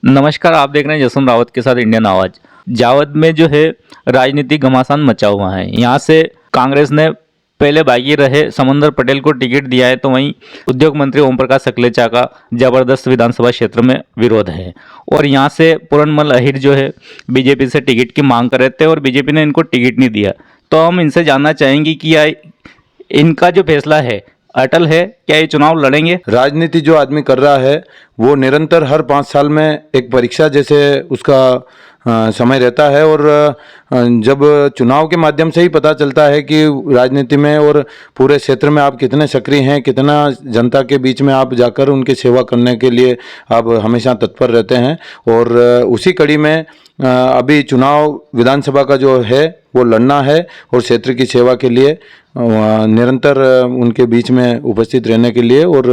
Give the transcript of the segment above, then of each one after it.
नमस्कार, आप देख रहे हैं जसवंत रावत के साथ इंडियन आवाज। जावद में जो है राजनीतिक घमासान मचा हुआ है। यहाँ से कांग्रेस ने पहले बागी रहे समंदर पटेल को टिकट दिया है, तो वहीं उद्योग मंत्री ओम प्रकाश सकलेचा का जबरदस्त विधानसभा क्षेत्र में विरोध है। और यहाँ से पूरनमल अहिर जो है बीजेपी से टिकट की मांग कर रहे थे और बीजेपी ने इनको टिकट नहीं दिया। तो हम इनसे जानना चाहेंगे कि इनका जो फैसला है अटल है, क्या ये चुनाव लड़ेंगे? राजनीति जो आदमी कर रहा है वो निरंतर हर 5 साल में एक परीक्षा जैसे उसका समय रहता है। और जब चुनाव के माध्यम से ही पता चलता है कि राजनीति में और पूरे क्षेत्र में आप कितने सक्रिय हैं, कितना जनता के बीच में आप जाकर उनकी सेवा करने के लिए आप हमेशा तत्पर रहते हैं। और उसी कड़ी में अभी चुनाव विधानसभा का जो है वो लड़ना है और क्षेत्र की सेवा के लिए निरंतर उनके बीच में उपस्थित रहने के लिए और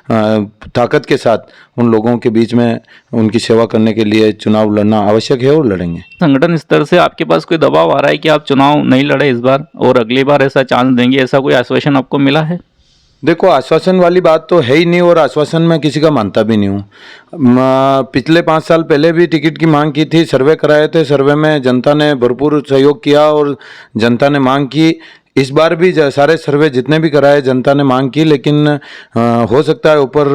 ताकत के साथ उन लोगों के बीच में उनकी सेवा करने के लिए चुनाव लड़ना आवश्यक है और लड़ेंगे। संगठन स्तर से आपके पास कोई दबाव आ रहा है कि आप चुनाव नहीं लड़े इस बार और अगली बार ऐसा चांस देंगे, ऐसा कोई आश्वासन आपको मिला है? देखो, आश्वासन वाली बात तो है ही नहीं और आश्वासन मैं किसी का मानता भी नहीं हूँ। पिछले 5 साल पहले भी टिकट की मांग की थी, सर्वे कराए थे, सर्वे में जनता ने भरपूर सहयोग किया और जनता ने मांग की। इस बार भी सारे सर्वे जितने भी कराए जनता ने मांग की, लेकिन हो सकता है ऊपर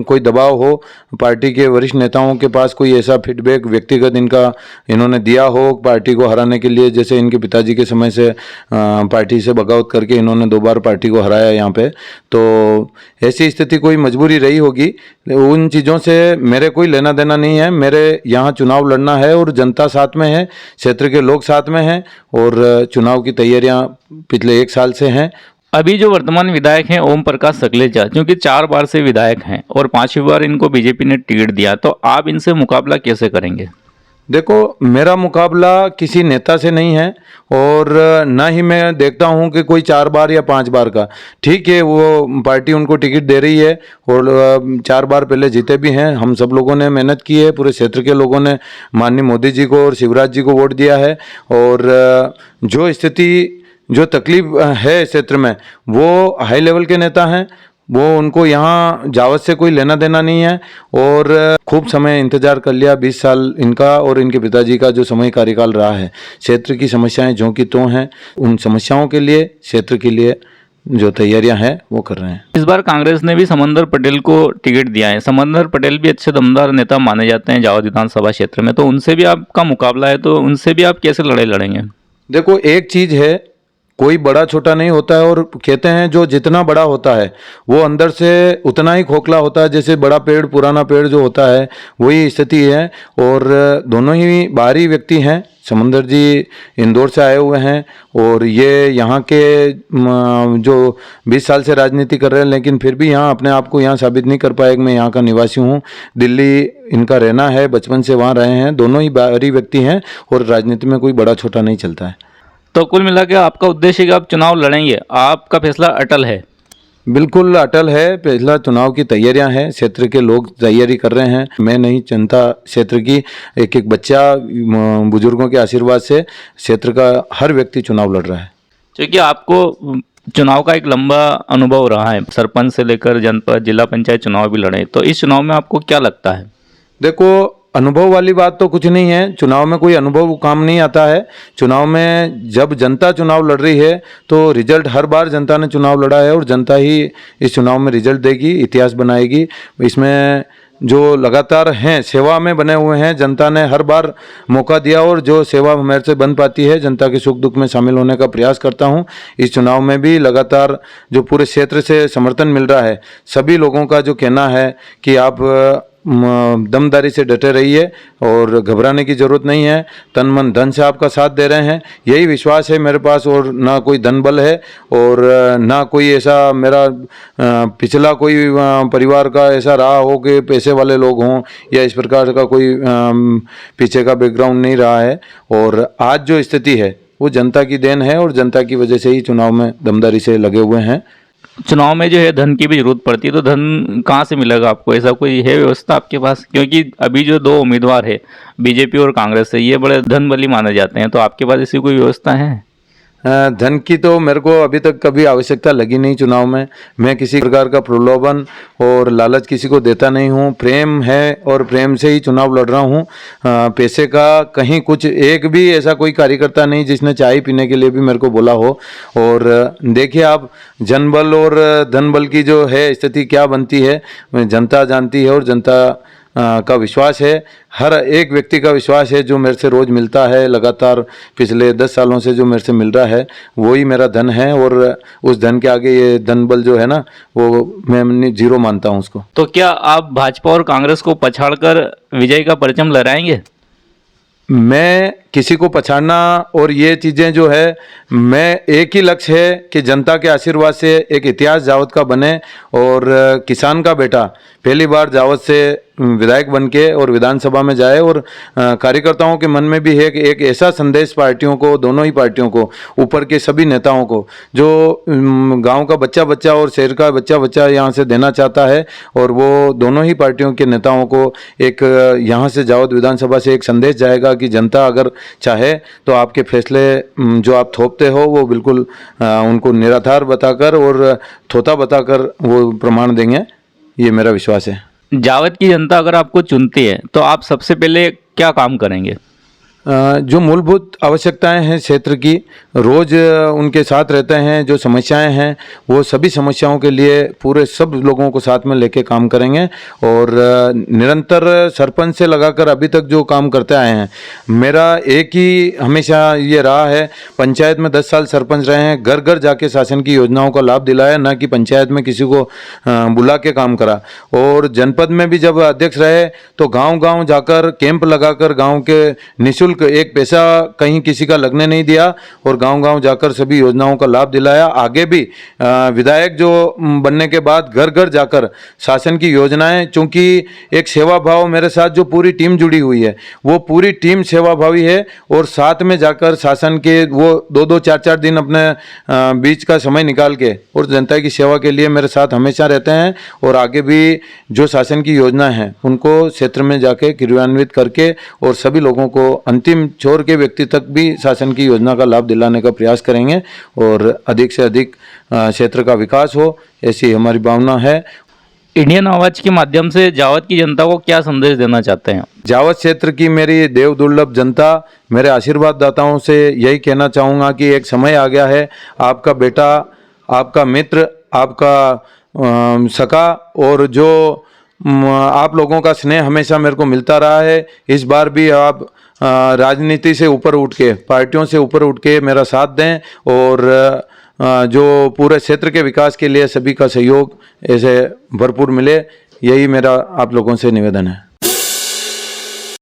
कोई दबाव हो, पार्टी के वरिष्ठ नेताओं के पास कोई ऐसा फीडबैक व्यक्तिगत इन्होंने दिया हो पार्टी को हराने के लिए। जैसे इनके पिताजी के समय से पार्टी से बगावत करके इन्होंने 2 बार पार्टी को हराया यहाँ पे, तो ऐसी स्थिति कोई मजबूरी रही होगी। उन चीज़ों से मेरे कोई लेना देना नहीं है। मेरे यहाँ चुनाव लड़ना है और जनता साथ में है, क्षेत्र के लोग साथ में हैं और चुनाव की तैयारियां पिछले 1 साल से हैं। अभी जो वर्तमान विधायक हैं ओम प्रकाश सकलेचा, क्योंकि 4 बार से विधायक हैं और 5वीं बार इनको बीजेपी ने टिकट दिया, तो आप इनसे मुकाबला कैसे करेंगे? देखो, मेरा मुकाबला किसी नेता से नहीं है और ना ही मैं देखता हूं कि कोई 4 बार या 5 बार का। ठीक है, वो पार्टी उनको टिकट दे रही है और 4 बार पहले जीते भी हैं। हम सब लोगों ने मेहनत की है, पूरे क्षेत्र के लोगों ने माननीय मोदी जी को और शिवराज जी को वोट दिया है। और जो स्थिति जो तकलीफ है क्षेत्र में, वो हाई लेवल के नेता हैं, वो उनको यहाँ जावत से कोई लेना देना नहीं है। और खूब समय इंतजार कर लिया, 20 साल इनका और इनके पिताजी का जो समय कार्यकाल रहा है। क्षेत्र की समस्याएं जो कि तो हैं, उन समस्याओं के लिए क्षेत्र के लिए जो तैयारियां हैं वो कर रहे हैं। इस बार कांग्रेस ने भी समंदर पटेल को टिकट दिया है। समंदर पटेल भी अच्छे दमदार नेता माने जाते हैं जावद विधानसभा क्षेत्र में, तो उनसे भी आपका मुकाबला है, तो उनसे भी आप कैसे लड़ाई लड़ेंगे? देखो, एक चीज़ है, कोई बड़ा छोटा नहीं होता है और कहते हैं जो जितना बड़ा होता है वो अंदर से उतना ही खोखला होता है। जैसे बड़ा पेड़, पुराना पेड़ जो होता है, वही स्थिति है। और दोनों ही बाहरी व्यक्ति हैं। समंदर जी इंदौर से आए हुए हैं और ये यहाँ के जो 20 साल से राजनीति कर रहे हैं, लेकिन फिर भी यहाँ अपने आप को यहाँ साबित नहीं कर पाए कि मैं यहाँ का निवासी हूँ। दिल्ली इनका रहना है, बचपन से वहाँ रहे हैं। दोनों ही बाहरी व्यक्ति हैं और राजनीति में कोई बड़ा छोटा नहीं चलता है। तो कुल मिला के आपका उद्देश्य है कि आप चुनाव लड़ेंगे, आपका फैसला अटल है? बिल्कुल अटल है। पहला चुनाव की तैयारियां हैं, क्षेत्र के लोग तैयारी कर रहे हैं। मैं नहीं, जनता क्षेत्र की एक एक बच्चा, बुजुर्गों के आशीर्वाद से क्षेत्र का हर व्यक्ति चुनाव लड़ रहा है। क्योंकि आपको चुनाव का एक लंबा अनुभव रहा है, सरपंच से लेकर जनपद, जिला पंचायत चुनाव भी लड़े, तो इस चुनाव में आपको क्या लगता है? देखो, अनुभव वाली बात तो कुछ नहीं है। चुनाव में कोई अनुभव काम नहीं आता है। चुनाव में जब जनता चुनाव लड़ रही है तो रिजल्ट, हर बार जनता ने चुनाव लड़ा है और जनता ही इस चुनाव में रिजल्ट देगी, इतिहास बनाएगी। इसमें जो लगातार हैं, सेवा में बने हुए हैं, जनता ने हर बार मौका दिया और जो सेवा मेरे से बन पाती है, जनता के सुख दुख में शामिल होने का प्रयास करता हूं। इस चुनाव में भी लगातार जो पूरे क्षेत्र से समर्थन मिल रहा है, सभी लोगों का जो कहना है कि आप दमदारी से डटे रहिए और घबराने की ज़रूरत नहीं है, तन मन धन से आपका साथ दे रहे हैं, यही विश्वास है मेरे पास। और ना कोई धन बल है और ना कोई ऐसा मेरा पिछला कोई परिवार का ऐसा रहा हो कि पैसे वाले लोग हों या इस प्रकार का कोई पीछे का बैकग्राउंड नहीं रहा है। और आज जो स्थिति है वो जनता की देन है और जनता की वजह से ही चुनाव में दमदारी से लगे हुए हैं। चुनाव में जो है धन की भी जरूरत पड़ती है, तो धन कहाँ से मिलेगा आपको? ऐसा कोई है व्यवस्था आपके पास? क्योंकि अभी जो 2 उम्मीदवार है बीजेपी और कांग्रेस से, ये बड़े धन बली माने जाते हैं, तो आपके पास ऐसी कोई व्यवस्था है? धन की तो मेरे को अभी तक कभी आवश्यकता लगी नहीं चुनाव में। मैं किसी प्रकार का प्रलोभन और लालच किसी को देता नहीं हूँ। प्रेम है और प्रेम से ही चुनाव लड़ रहा हूँ। पैसे का कहीं कुछ एक भी ऐसा कोई कार्यकर्ता नहीं जिसने चाय पीने के लिए भी मेरे को बोला हो। और देखिए आप, जनबल और धनबल की जो है स्थिति क्या बनती है जनता जानती है, और जनता का विश्वास है, हर एक व्यक्ति का विश्वास है जो मेरे से रोज़ मिलता है, लगातार पिछले 10 सालों से जो मेरे से मिल रहा है वही मेरा धन है। और उस धन के आगे ये धन बल जो है ना, वो मैं जीरो मानता हूँ उसको। तो क्या आप भाजपा और कांग्रेस को पछाड़कर विजय का परचम लहराएंगे? मैं किसी को पछाड़ना और ये चीज़ें जो है, मैं एक ही लक्ष्य है कि जनता के आशीर्वाद से एक इतिहास जावद का बने और किसान का बेटा पहली बार जावद से विधायक बन के और विधानसभा में जाए। और कार्यकर्ताओं के मन में भी है कि एक ऐसा संदेश पार्टियों को, दोनों ही पार्टियों को, ऊपर के सभी नेताओं को, जो गांव का बच्चा बच्चा और शहर का बच्चा बच्चा यहाँ से देना चाहता है। और वो दोनों ही पार्टियों के नेताओं को एक यहाँ से जावद विधानसभा से एक संदेश जाएगा कि जनता अगर चाहे तो आपके फैसले जो आप थोपते हो वो बिल्कुल उनको निराधार बताकर और थोता बताकर वो प्रमाण देंगे, ये मेरा विश्वास है। जावद की जनता अगर आपको चुनती है तो आप सबसे पहले क्या काम करेंगे? जो मूलभूत आवश्यकताएं हैं क्षेत्र की, रोज़ उनके साथ रहते हैं। जो समस्याएं हैं वो सभी समस्याओं के लिए पूरे सब लोगों को साथ में लेके काम करेंगे। और निरंतर सरपंच से लगाकर अभी तक जो काम करते आए हैं, मेरा एक ही हमेशा ये रहा है, पंचायत में 10 साल सरपंच रहे हैं, घर घर जाके शासन की योजनाओं का लाभ दिलाया, ना कि पंचायत में किसी को बुला के काम करा। और जनपद में भी जब अध्यक्ष रहे तो गाँव-गाँव जाकर कैंप लगाकर गाँव के निःशुल्क एक पैसा कहीं किसी का लगने नहीं दिया और गांव-गांव जाकर सभी योजनाओं का लाभ दिलाया। आगे भी विधायक जो बनने के बाद घर घर जाकर शासन की योजनाएं, चूंकि एक सेवा भाव मेरे साथ जो पूरी टीम जुड़ी हुई है वो पूरी टीम सेवाभावी है। और साथ में जाकर शासन के वो 2-2 4-4 दिन अपने बीच का समय निकाल के और जनता की सेवा के लिए मेरे साथ हमेशा रहते हैं। और आगे भी जो शासन की योजना है उनको क्षेत्र में जाके क्रियान्वित करके और सभी लोगों को अंतिम छोर के व्यक्ति तक भी शासन की योजना का लाभ दिलाने का प्रयास करेंगे और अधिक से अधिक क्षेत्र का विकास हो, ऐसी हमारी भावना है। इंडियन आवाज के माध्यम से जावद की जनता को क्या संदेश देना चाहते हैं? जावद क्षेत्र की मेरी देव दुर्लभ जनता, मेरे आशीर्वाद दाताओं से यही कहना चाहूँगा कि एक समय आ गया है, आपका बेटा, आपका मित्र, आपका सखा और जो आप लोगों का स्नेह हमेशा मेरे को मिलता रहा है, इस बार भी आप राजनीति से ऊपर उठ के, पार्टियों से ऊपर उठ के मेरा साथ दें और जो पूरे क्षेत्र के विकास के लिए सभी का सहयोग ऐसे भरपूर मिले, यही मेरा आप लोगों से निवेदन है।